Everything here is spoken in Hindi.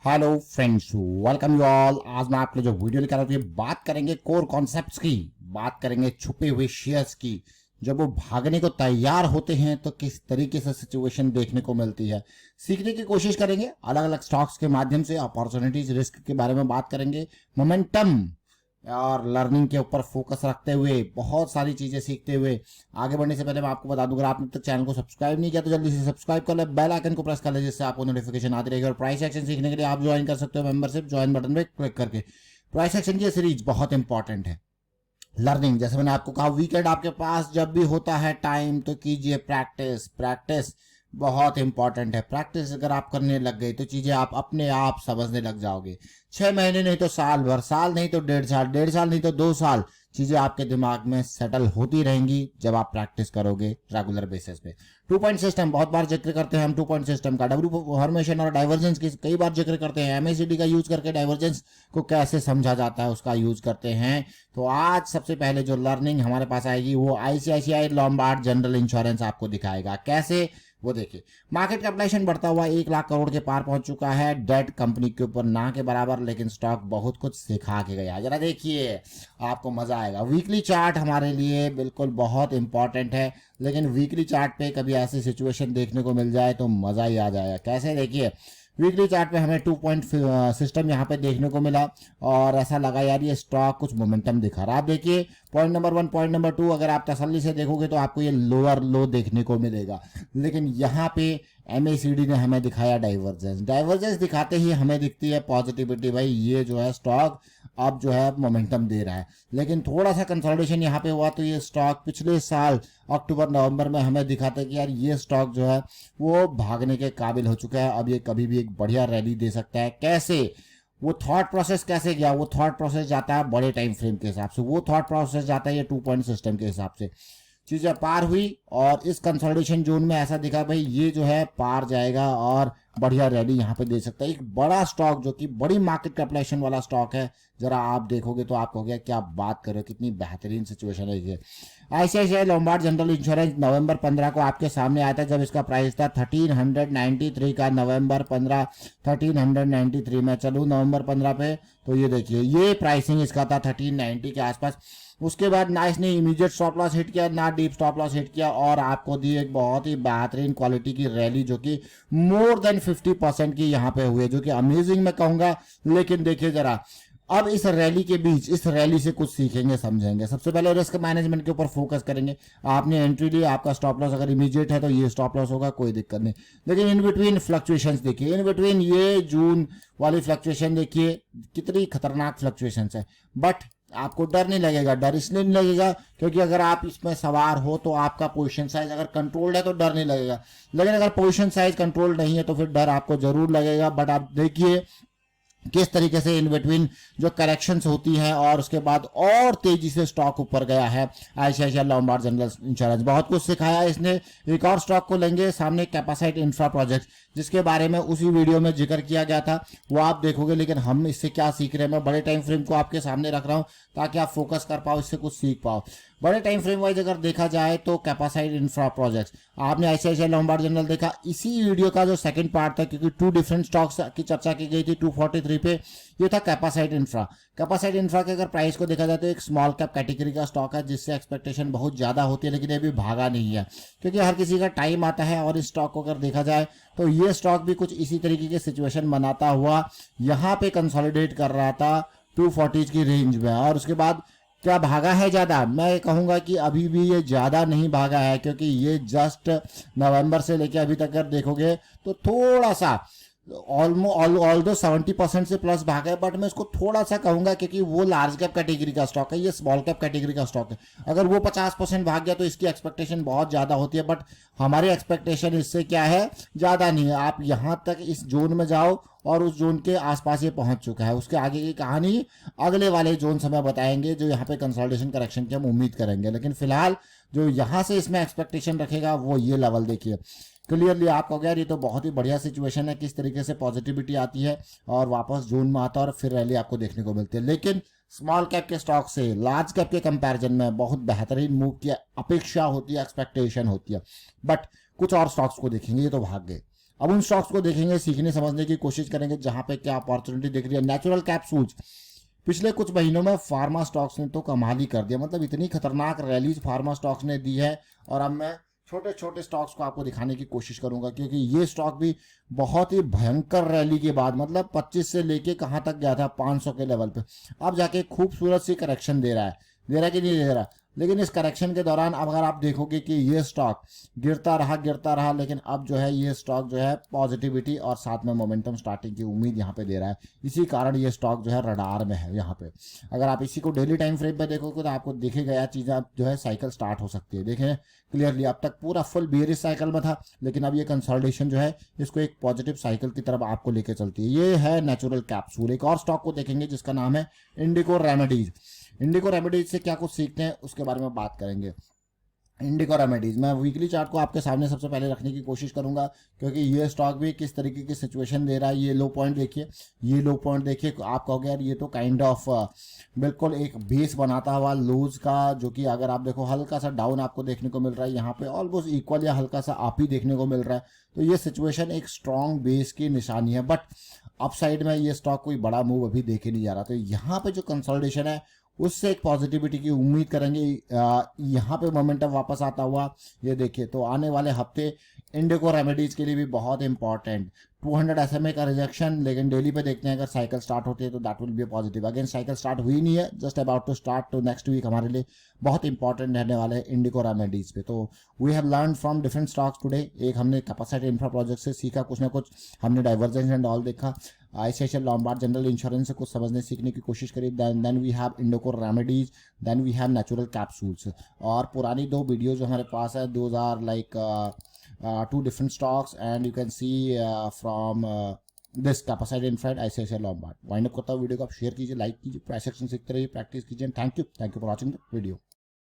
Hello friends, welcome you all. आज मैं आपके लिए जो वीडियो लेकर आया हूं, बात करेंगे कोर कॉन्सेप्ट्स की, बात करेंगे छुपे हुए शेयर्स की। जब वो भागने को तैयार होते हैं तो किस तरीके से सिचुएशन देखने को मिलती है, सीखने की कोशिश करेंगे। अलग अलग स्टॉक्स के माध्यम से अपॉर्चुनिटीज, रिस्क के बारे में बात करेंगे। मोमेंटम और लर्निंग के ऊपर फोकस रखते हुए, बहुत सारी चीजें सीखते हुए आगे बढ़ने से पहले मैं आपको बता दूं, अगर आपने तक चैनल को सब्सक्राइब नहीं किया तो जल्दी से सब्सक्राइब कर ले, बेल आइकन को प्रेस कर ले, जिससे आपको नोटिफिकेशन आती रहेगी। और प्राइस एक्शन सीखने के लिए आप ज्वाइन कर सकते हो मेंबरशिप, ज्वाइन बटन पे क्लिक करके। प्राइस एक्शन की सीरीज बहुत इंपॉर्टेंट है। लर्निंग, जैसे मैंने आपको कहा, वीकेंड आपके पास जब भी होता है टाइम तो कीजिए प्रैक्टिस। प्रैक्टिस बहुत इंपॉर्टेंट है। प्रैक्टिस अगर आप करने लग गए तो चीजें आप अपने आप समझने लग जाओगे। 6 महीने नहीं तो साल भर, साल नहीं तो 1.5 साल, 1.5 साल नहीं तो 2 साल, चीजें आपके दिमाग में सेटल होती रहेंगी जब आप प्रैक्टिस करोगे रेगुलर बेसिस पे। 2 पॉइंट सिस्टम बहुत बार जिक्र करते हैं हम। 2 पॉइंट सिस्टम का डब्ल्यू फॉर्मेशन और डाइवर्जेंस की कई बार जिक्र करते हैं। एमएसीडी का यूज करके डाइवर्जेंस को कैसे समझा जाता है उसका यूज करते हैं। तो आज सबसे पहले जो लर्निंग हमारे पास आएगी वो आईसीआईसीआई लोम्बार्ड जनरल इंश्योरेंस आपको दिखाएगा। कैसे, वो देखिए। मार्केट कैपिटलाइजेशन बढ़ता हुआ 1 लाख करोड़ के पार पहुंच चुका है। डेट कंपनी के ऊपर ना के बराबर, लेकिन स्टॉक बहुत कुछ सिखा के गया। जरा देखिए, आपको मजा आएगा। वीकली चार्ट हमारे लिए बिल्कुल बहुत इंपॉर्टेंट है, लेकिन वीकली चार्ट पे कभी ऐसी सिचुएशन देखने को मिल जाए तो मजा ही आ जाएगा। कैसे, देखिए। वीकली चार्ट पे हमें 2 पॉइंट सिस्टम यहाँ पे देखने को मिला और ऐसा लगा यार ये स्टॉक कुछ मोमेंटम दिखा रहा है। आप देखिए, पॉइंट नंबर 1, पॉइंट नंबर 2 अगर आप तसल्ली से देखोगे तो आपको ये लोअर लो देखने को मिलेगा। लेकिन यहाँ पे एमएसीडी ने हमें दिखाया डाइवर्जेंस। डाइवर्जेंस दिखाते ही हमें दिखती है पॉजिटिविटी, भाई ये जो है स्टॉक अब जो है मोमेंटम दे रहा है। लेकिन थोड़ा सा कंसोलिडेशन यहाँ पे हुआ तो ये स्टॉक पिछले साल अक्टूबर नवंबर में हमें दिखाता है कि यार ये स्टॉक जो है वो भागने के काबिल हो चुका है। अब ये कभी भी एक बढ़िया रैली दे सकता है। कैसे, वो थॉट प्रोसेस कैसे गया, वो थॉट प्रोसेस जाता है बड़े टाइम फ्रेम के हिसाब से, वो थॉट प्रोसेस जाता है ये 2 पॉइंट सिस्टम के हिसाब से। चीजें पार हुई और इस कंसोलिडेशन जोन में ऐसा दिखा भाई ये जो है पार जाएगा और बढ़िया रैली यहाँ पे दे सकता है। एक बड़ा स्टॉक जो कि बड़ी मार्केट कैपिटलाइजेशन वाला स्टॉक है, जरा आप देखोगे तो आपको हो गया क्या बात करो, कितनी बेहतरीन सिचुएशन है ये। आईसीआईसीआई लोम्बार्ड जनरल इंश्योरेंस नवंबर 15 को आपके सामने आया था, जब इसका प्राइस था 1393 का। नवंबर 15 1393 में चलू नवंबर 15 पे, तो ये देखिए ये प्राइसिंग इसका था 1390 के आसपास। उसके बाद ना इसने इमीडिएट स्टॉप लॉस हिट किया, ना डीप स्टॉप लॉस हिट किया, और आपको दी एक बहुत ही बेहतरीन क्वालिटी की रैली जो कि मोर देन 50% की यहाँ पे हुई है, जो कि अमेजिंग मैं कहूंगा। लेकिन देखिए जरा, अब इस रैली के बीच, इस रैली से कुछ सीखेंगे, समझेंगे। सबसे पहले रिस्क मैनेजमेंट के ऊपर फोकस करेंगे। आपने एंट्री ली, आपका स्टॉप लॉस अगर इमीडिएट है तो ये स्टॉप लॉस होगा, कोई दिक्कत नहीं। लेकिन इन बिटवीन फ्लक्चुएशंस देखिए, इन बिटवीन ये जून वाली फ्लक्चुएशन देखिए कितनी खतरनाक फ्लक्चुएशंस है। बट आपको डर नहीं लगेगा। डर इसलिए नहीं लगेगा क्योंकि अगर आप इसमें सवार हो तो आपका पोजीशन साइज अगर कंट्रोल्ड है तो डर नहीं लगेगा। लेकिन अगर पोजीशन साइज कंट्रोल नहीं है तो फिर डर आपको जरूर लगेगा। बट आप देखिए किस तरीके से इन बिटवीन जो करेक्शंस होती हैं और उसके बाद और तेजी से स्टॉक ऊपर गया है। आईसीआईसीआई लोम्बार्ड जनरल इंश्योरेंस बहुत कुछ सिखाया इसने। एक और स्टॉक को लेंगे सामने, कैपेसाइट इंफ्रा प्रोजेक्ट, जिसके बारे में उसी वीडियो में जिक्र किया गया था, वो आप देखोगे। लेकिन हम इससे क्या सीख रहे हैं, मैं बड़े टाइम फ्रेम को आपके सामने रख रहा हूं ताकि आप फोकस कर पाओ, इससे कुछ सीख पाओ। बड़े टाइम फ्रेम वाइज अगर देखा जाए तो कैपेसाइट इंफ्रा प्रोजेक्ट्स, आपने आईसीआईसीआई लोम्बार्ड जनरल देखा, इसी वीडियो का जो सेकंड पार्ट था, क्योंकि 2 डिफरेंट स्टॉक्स की चर्चा की गई थी 243 पे, ये था कैपेसाइट इंफ्रा। कैपेसाइट इंफ्रा के अगर प्राइस को देखा जाए तो एक स्मॉल कैप कैटेगरी का स्टॉक है, जिससे एक्सपेक्टेशन बहुत ज्यादा होती है, लेकिन ये भी भागा नहीं है क्योंकि हर किसी का टाइम आता है। और इस स्टॉक को अगर देखा जाए तो ये स्टॉक भी कुछ इसी तरीके की सिचुएशन बनाता हुआ यहाँ पे कंसोलिडेट कर रहा था 240 की रेंज में। और उसके बाद क्या भागा है ज्यादा, मैं कहूंगा कि अभी भी ये ज्यादा नहीं भागा है, क्योंकि ये जस्ट नवंबर से लेकर अभी तक अगर देखोगे तो थोड़ा सा ऑल्दो 70% से प्लस भागा है। बट मैं इसको थोड़ा सा कहूंगा क्योंकि वो लार्ज कैप कैटेगरी का स्टॉक है, ये स्मॉल कैप कैटेगरी का स्टॉक है। अगर वो 50% भाग गया तो इसकी एक्सपेक्टेशन बहुत ज्यादा होती है, बट हमारी एक्सपेक्टेशन इससे क्या है, ज्यादा नहीं है। आप यहां तक इस जोन में जाओ और उस जोन के आसपास ये पहुंच चुका है। उसके आगे की कहानी अगले वाले जोन समय बताएंगे, जो यहाँ पे कंसोलिडेशन करेक्शन की हम उम्मीद करेंगे। लेकिन फिलहाल जो यहां से इसमें एक्सपेक्टेशन रखेगा वो ये लेवल देखिए। क्लियरली आप कहोगे यार ये तो बहुत ही बढ़िया सिचुएशन है, किस तरीके से पॉजिटिविटी आती है और वापस जोन में आता है और फिर रैली आपको देखने को मिलती है। लेकिन स्मॉल कैप के स्टॉक से लार्ज कैप के कंपैरिजन में बहुत बेहतरीन मूव की अपेक्षा होती है, एक्सपेक्टेशन होती है। बट कुछ और स्टॉक्स को देखेंगे, ये तो भाग गए। अब उन स्टॉक्स को देखेंगे, सीखने समझने की कोशिश करेंगे जहां पे क्या अपॉर्चुनिटी दिख रही है। नेचुरल कैप्सूल्स, पिछले कुछ महीनों में फार्मा स्टॉक्स ने तो कमाल ही कर दिया, मतलब इतनी खतरनाक रैलीज फार्मा स्टॉक्स ने दी है। और अब मैं छोटे छोटे स्टॉक्स को आपको दिखाने की कोशिश करूंगा, क्योंकि ये स्टॉक भी बहुत ही भयंकर रैली के बाद, मतलब 25 से लेके कहां तक गया था, 500 के लेवल पे, अब जाके खूबसूरत सी करेक्शन दे रहा है कि नहीं दे रहा। लेकिन इस करेक्शन के दौरान अब अगर आप देखोगे कि ये स्टॉक गिरता रहा, लेकिन अब जो है ये स्टॉक जो है पॉजिटिविटी और साथ में मोमेंटम स्टार्टिंग की उम्मीद यहाँ पे दे रहा है। इसी कारण ये स्टॉक जो है रडार में है यहाँ पे। अगर आप इसी को डेली टाइम फ्रेम पे देखोगे तो आपको दिखेगा यह चीज़ें, अब जो है साइकिल स्टार्ट हो सकती है। देखें क्लियरली, अब तक पूरा फुल बेयरिश साइकिल में था, लेकिन अब ये कंसोलिडेशन जो है इसको एक पॉजिटिव साइकिल की तरफ आपको लेके चलती है। ये है नेचुरल कैप्सूल। एक और स्टॉक को देखेंगे जिसका नाम है इंडिको रेमेडीज। इंडिको रेमेडीज से क्या कुछ सीखते हैं उसके बारे में बात करेंगे। इंडिको रेमेडीज, मैं वीकली चार्ट को आपके सामने सबसे पहले रखने की कोशिश करूंगा, क्योंकि ये स्टॉक भी किस तरीके की सिचुएशन दे रहा है। ये लो पॉइंट देखिए, ये लो पॉइंट देखिए, आप कहोगे यार ये तो काइंड ऑफ बिल्कुल एक बेस बनाता हुआ लूज का, जो कि अगर आप देखो हल्का सा डाउन आपको देखने को मिल रहा है, यहाँ पे ऑलमोस्ट इक्वल या हल्का सा अप ही देखने को मिल रहा है। तो ये सिचुएशन एक स्ट्रॉन्ग बेस की निशानी है, बट अपसाइड में ये स्टॉक कोई बड़ा मूव अभी देखे नहीं जा रहा। तो यहाँ पे जो कंसोलिडेशन है उससे एक पॉजिटिविटी की उम्मीद करेंगे। यहाँ पे मोमेंटम वापस आता हुआ ये देखिए, तो आने वाले हफ्ते इंडिको रेमेडीज के लिए भी बहुत इंपॉर्टेंट। 200 SMA का रिजेक्शन, लेकिन डेली पे देखते हैं अगर साइकिल स्टार्ट होती है तो that will be positive. Again cycle start हुई नहीं है, जस्ट अबाउट टू स्टार्ट, तो नेक्स्ट वीक हमारे लिए बहुत इंपॉर्टेंट रहने वाले हैं इंडिको रेमेडीज पे। तो we have learn from different stocks today. एक हमने कैपेसिटी इंफ्रा प्रोजेक्ट से सीखा कुछ ना कुछ, हमने डाइवर्जेंस एंड ऑल देखा, आईसीआईसीआई लॉम्बार्ड जनरल इंश्योरेंस से कुछ समझने सीखने की कोशिश करी। Then we have Indoco remedies, then we have natural capsules. और पुरानी 2 वीडियो जो हमारे पास है, those are like 2 different stocks, and you can see from this capacity इनफ्राइड आईसीआईसीआई लॉम्बार्ड। वाइंड अप करता हूँ वीडियो को, आप शेयर कीजिए, लाइक कीजिए, प्राइस एक्शन सीखते रहिए, प्रैक्टिस कीजिए। Thank you for watching the video.